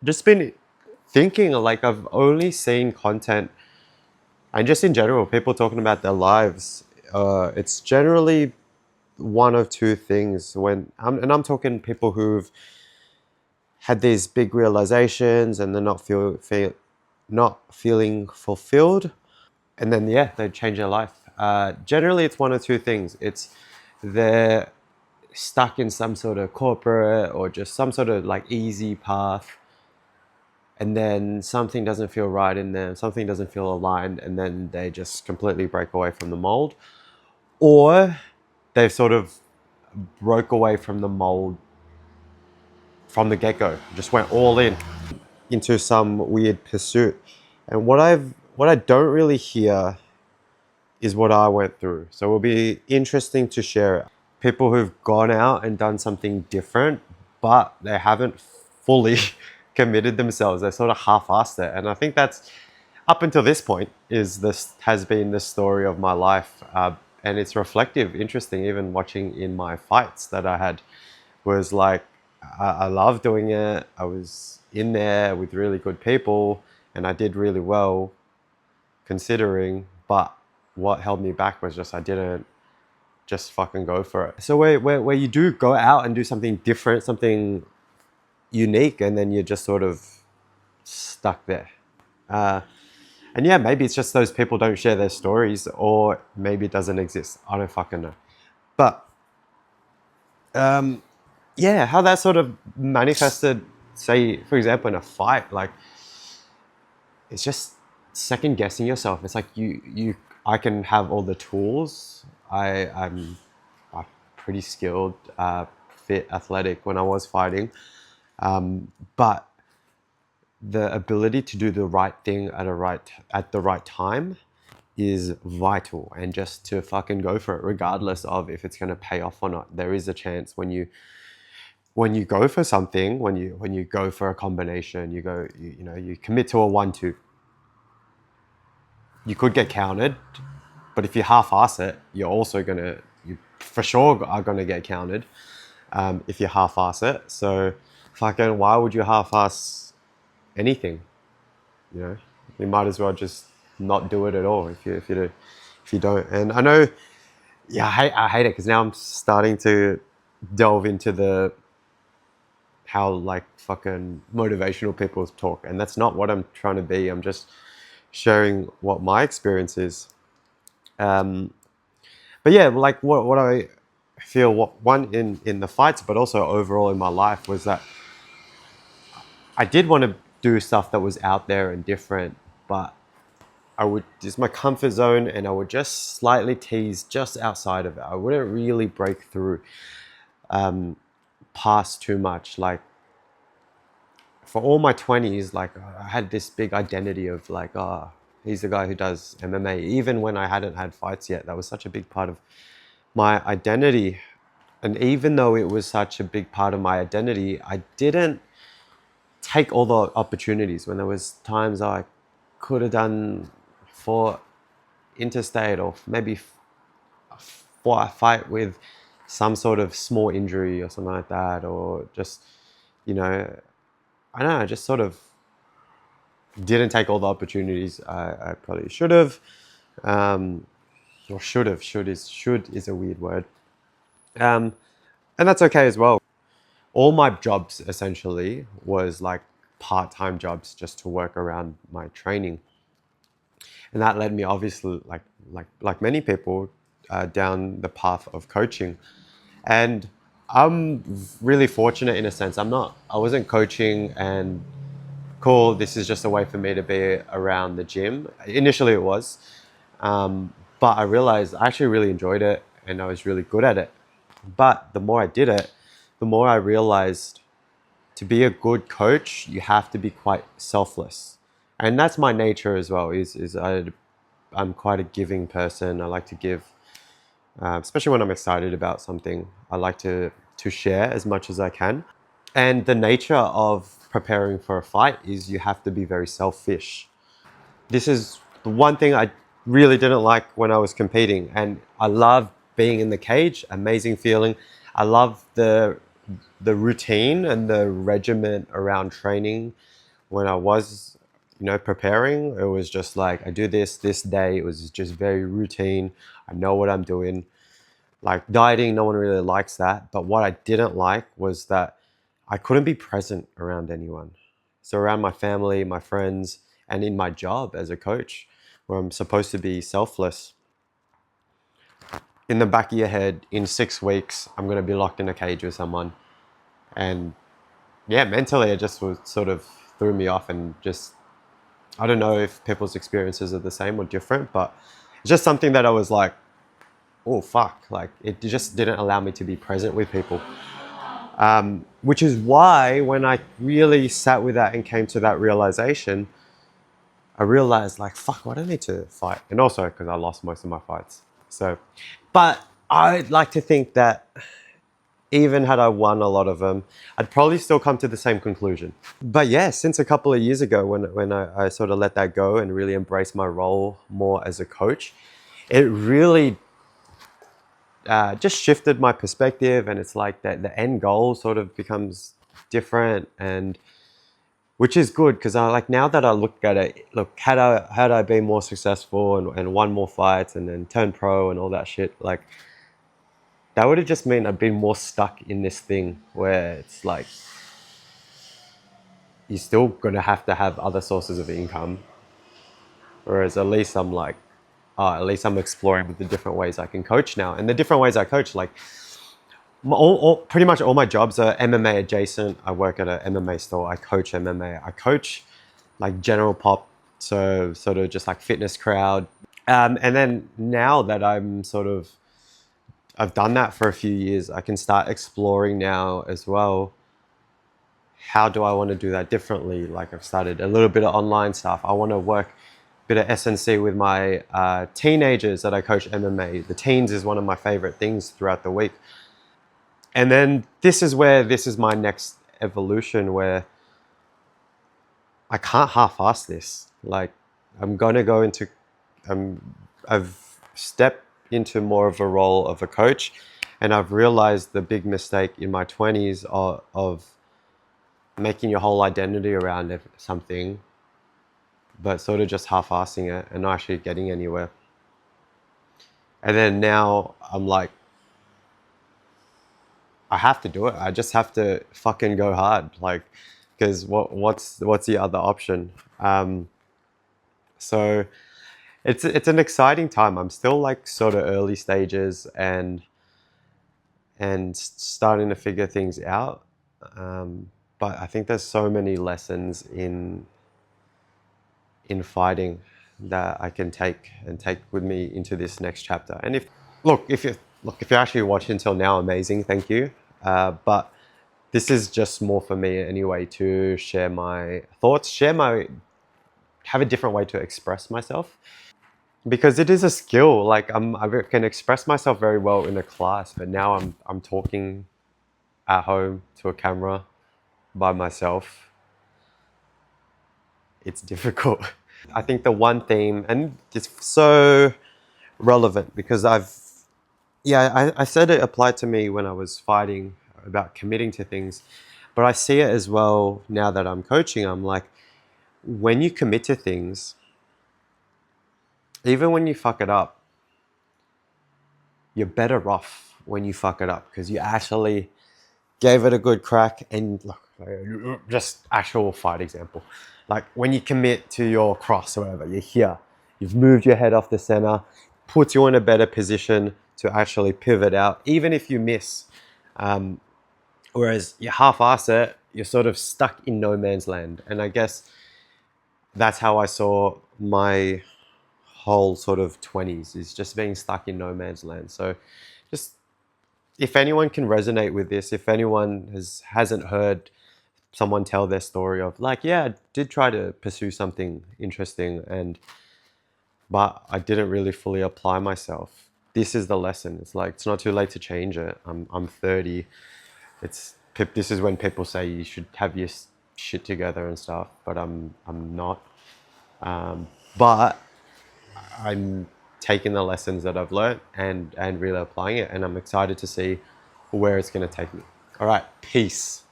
just been thinking, like, I've only seen content, and just in general, people talking about their lives. It's generally one of two things. And I'm talking people who've had these big realizations and they're not feeling fulfilled, and then yeah, they change their life. Generally, it's one of two things. It's they're stuck in some sort of corporate or just some sort of like easy path, and then something doesn't feel right in them, something doesn't feel aligned, and then they just completely break away from the mold, or they've sort of broke away from the mold from the get-go, just went all in into some weird pursuit. And what I don't really hear is what I went through. So it will be interesting to share it. People who've gone out and done something different, but they haven't fully committed themselves. They sort of half-assed it. And I think that's, up until this point, this has been the story of my life. And it's reflective, interesting, even watching in my fights that I had, was like, I love doing it. I was in there with really good people and I did really well considering, but what held me back was just I didn't just fucking go for it. So where you do go out and do something different, something unique, and then you're just sort of stuck there. And yeah, maybe it's just those people don't share their stories, or maybe it doesn't exist. I don't fucking know. But yeah, how that sort of manifested, say, for example, in a fight, like, it's just second guessing yourself. It's like I can have all the tools. I'm pretty skilled, fit, athletic when I was fighting, but the ability to do the right thing at the right time is vital, and just to fucking go for it regardless of if it's going to pay off or not. There is a chance when you go for something, when you go for a combination, you commit to a 1-2, you could get countered, but if you half-ass it, you for sure are gonna get countered, if you half-ass it. So fucking why would you half-ass anything? You know, you might as well just not do it at all if you don't. And I know, yeah, I hate it because now I'm starting to delve into the how like fucking motivational people talk, and that's not what I'm trying to be. I'm just sharing what my experience is. Um, but yeah, like what I feel, what one in the fights, but also overall in my life, was that I did want to do stuff that was out there and different, but I would, it's my comfort zone, and I would just slightly tease just outside of it. I wouldn't really break through past too much. Like for all my 20s, like I had this big identity of like, oh, he's the guy who does MMA. Even when I hadn't had fights yet, that was such a big part of my identity. And even though it was such a big part of my identity, I didn't take all the opportunities. When there was times I could have done for interstate, or maybe for a fight with some sort of small injury or something like that, or just, you know, I don't know, just sort of didn't take all the opportunities I probably should have, or should have. Should is a weird word, and that's okay as well. All my jobs essentially was like part-time jobs just to work around my training, and that led me obviously like many people down the path of coaching. And I'm really fortunate in a sense. I wasn't coaching and cool, this is just a way for me to be around the gym. Initially it was, but I realized I actually really enjoyed it and I was really good at it. But the more I did it, the more I realized to be a good coach, you have to be quite selfless. And that's my nature as well, I'm quite a giving person. I like to give, especially when I'm excited about something. I like to share as much as I can. And the nature of preparing for a fight is you have to be very selfish. This is the one thing I really didn't like when I was competing. And I love being in the cage, amazing feeling. I love the routine and the regiment around training when I was, preparing, it was just like I do this day. It was just very routine. I know what I'm doing. Like dieting, no one really likes that. But what I didn't like was that I couldn't be present around anyone. So around my family, my friends, and in my job as a coach, where I'm supposed to be selfless. In the back of your head, in 6 weeks, I'm going to be locked in a cage with someone. And yeah, mentally, it just was sort of threw me off. And just, I don't know if people's experiences are the same or different, but it's just something that I was like, oh, fuck. Like, it just didn't allow me to be present with people. Which is why when I really sat with that and came to that realization, I realized like, fuck, I don't need to fight. And also because I lost most of my fights. So, but I'd like to think that even had I won a lot of them, I'd probably still come to the same conclusion. But yeah, since a couple of years ago when I sort of let that go and really embraced my role more as a coach, it really just shifted my perspective. And it's like that the end goal sort of becomes different, and which is good because I like now that I look at it, look, had I been more successful and won more fights and then turned pro and all that shit, like that would have just meant I'd been more stuck in this thing where it's like you're still gonna have to have other sources of income. Whereas at least I'm like, at least I'm exploring with the different ways I can coach now. And the different ways I coach, like pretty much all my jobs are MMA adjacent. I work at an MMA store. I coach MMA. I coach like general pop, so sort of just like fitness crowd. And then now that I've done that for a few years, I can start exploring now as well. How do I want to do that differently? Like I've started a little bit of online stuff. I want to work a bit of SNC with my teenagers that I coach MMA. The teens is one of my favorite things throughout the week. And then this is my next evolution where I can't half-ass this. Like I'm gonna go into, I've stepped into more of a role of a coach, and I've realized the big mistake in my 20s of making your whole identity around something, but sort of just half-assing it and not actually getting anywhere. And then now I'm like, I have to do it. I just have to fucking go hard. Like, because what's the other option? So it's an exciting time. I'm still like sort of early stages and starting to figure things out. But I think there's so many lessons in fighting that I can take with me into this next chapter. And if you actually watched until now, amazing, thank you. But this is just more for me anyway to share my thoughts, have a different way to express myself, because it is a skill. Like I can express myself very well in a class, but now I'm talking at home to a camera by myself. It's difficult. I think the one theme, and it's so relevant because I said it applied to me when I was fighting about committing to things, but I see it as well now that I'm coaching. I'm like, when you commit to things, even when you fuck it up, you're better off when you fuck it up because you actually gave it a good crack. And look, just actual fight example, like when you commit to your cross or whatever, you're here, you've moved your head off the center, puts you in a better position to actually pivot out, even if you miss. Whereas you half-ass it, you're sort of stuck in no man's land. And I guess that's how I saw my whole sort of 20s, is just being stuck in no man's land. So just, if anyone can resonate with this, if anyone hasn't heard someone tell their story of like, yeah, I did try to pursue something interesting but I didn't really fully apply myself. This is the lesson. It's like, it's not too late to change it. I'm 30. This is when people say you should have your shit together and stuff, but I'm not. But I'm taking the lessons that I've learned and really applying it, and I'm excited to see where it's going to take me. All right, peace.